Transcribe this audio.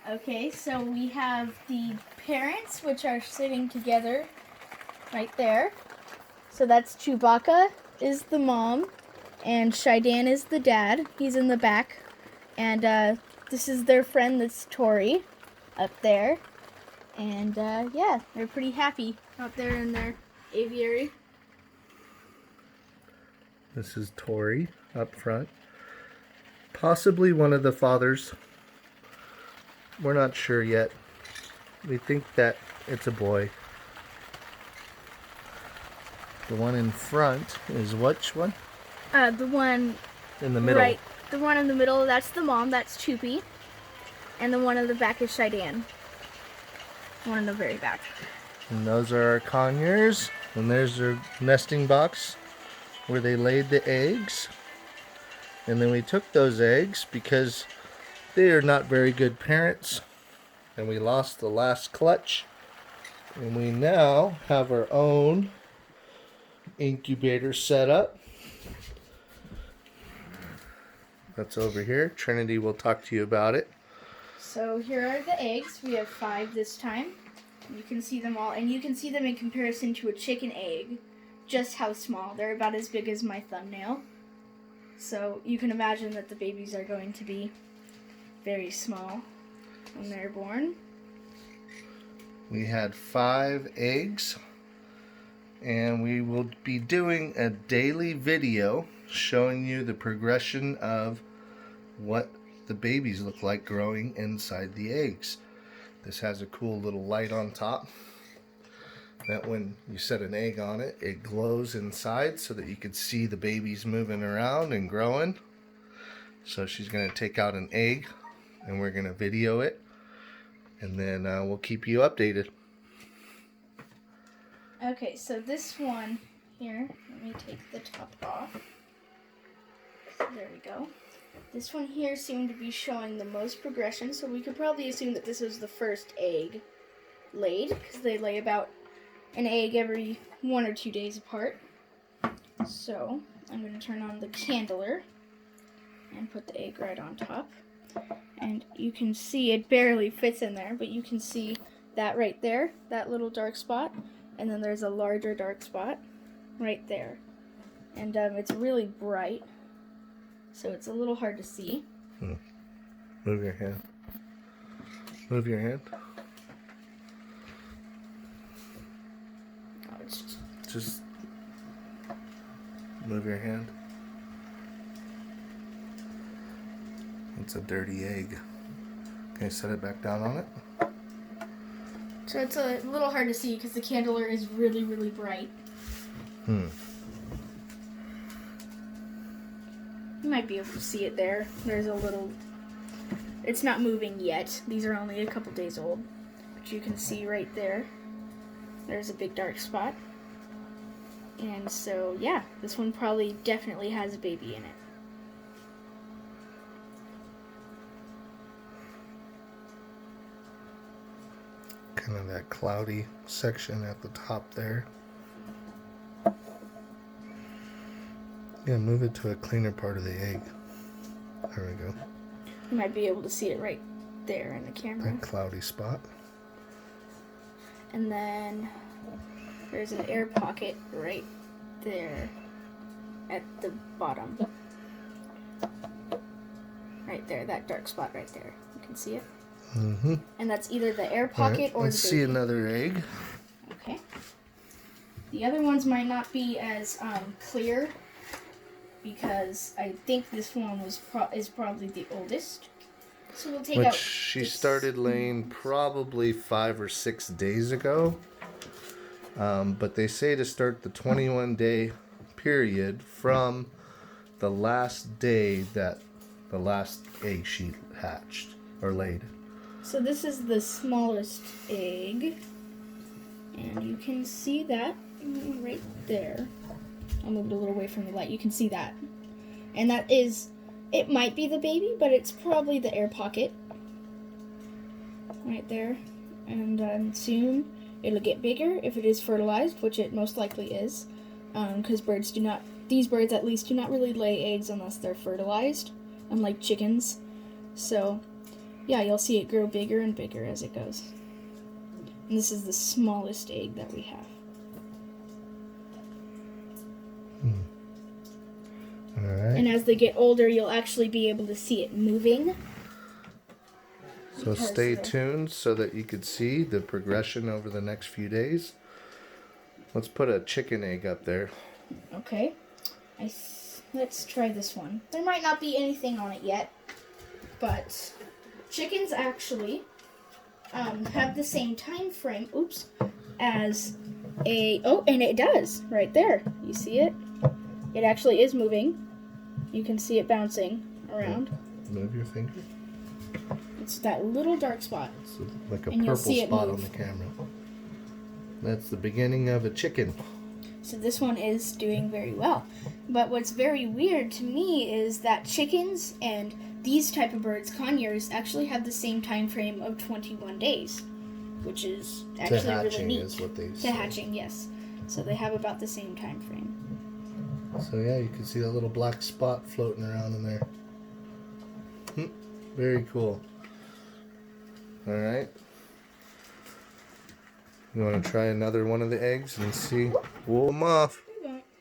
Okay, so we have the parents, which are sitting together right there. So that's Chewbacca is the mom, and Shidan is the dad. He's in the back. And this is their friend, that's Tori, up there. And yeah, they're pretty happy out there in their aviary. This is Tori up front. Possibly one of the fathers. We're not sure yet. We think that it's a boy. The one in front is which one? The one In the middle. right, the one in the middle, that's the mom, that's Choopy. And the one in the back is Shidan. One in the very back. And those are our conures. And there's their nesting box where they laid the eggs. And then we took those eggs because they are not very good parents. And we lost the last clutch. And we now have our own incubator set up. That's over here. Trinity will talk to you about it. So here are the eggs. We have 5 this time. You can see them all, and you can see them in comparison to a chicken egg, just how small. They're about as big as my thumbnail. So you can imagine that the babies are going to be very small when they're born. We had 5 eggs, and we will be doing a daily video showing you the progression of what the babies look like growing inside the eggs. This has a cool little light on top that when you set an egg on it, it glows inside so that you can see the babies moving around and growing. So she's going to take out an egg and we're going to video it, and then we'll keep you updated. Okay, so this one here, let me take the top off. There we go. This one here seemed to be showing the most progression, so we could probably assume that this was the first egg laid, because they lay about an egg every 1 or 2 days apart. So I'm going to turn on the candler and put the egg right on top. And you can see it barely fits in there, but you can see that right there, that little dark spot. And then there's a larger dark spot right there. And it's really bright, so it's a little hard to see. Move your hand. Move your hand. Oh, it's Just move your hand. It's a dirty egg. Can you set it back down on it? So it's a little hard to see because the candler is really, really bright. You might be able to see it there. There's a little... It's not moving yet. These are only a couple days old. But you can see right there. There's a big dark spot. And so, yeah, this one probably definitely has a baby in it. Kind of that cloudy section at the top there. Yeah, move it to a cleaner part of the egg. There we go. You might be able to see it right there in the camera. That cloudy spot. And then there's an air pocket right there at the bottom. Right there, that dark spot right there. You can see it? Mm-hmm. And that's either the air pocket or let's the see baby. another egg. Okay. The other ones might not be as clear because I think this one is probably the oldest. So we'll take out. She started laying probably 5 or 6 days ago. But they say to start the 21-day period from the last day that the last egg she hatched or laid. So this is the smallest egg, and you can see that right there. I'll move it a little away from the light. You can see that. And that is, it might be the baby, but it's probably the air pocket. Right there. And soon it'll get bigger if it is fertilized, which it most likely is. Because these birds at least do not really lay eggs unless they're fertilized, unlike chickens. So yeah, you'll see it grow bigger and bigger as it goes. And this is the smallest egg that we have. Alright. And as they get older, you'll actually be able to see it moving. So stay tuned so that you could see the progression over the next few days. Let's put a chicken egg up there. Okay. Let's try this one. There might not be anything on it yet, but chickens actually have the same time frame, as and it does, right there. You see it? It actually is moving. You can see it bouncing around. Move your finger. It's that little dark spot. It's like a And you'll purple see it spot on move. the camera. That's the beginning of a chicken. So this one is doing very well. But what's very weird to me is that chickens and these type of birds, conures, actually have the same time frame of 21 days, which is actually To hatching really neat. is what they To say. hatching, yes. So they have about the same time frame. So yeah, you can see that little black spot floating around in there. Very cool. Alright. You want to try another one of the eggs and see? Wool them off.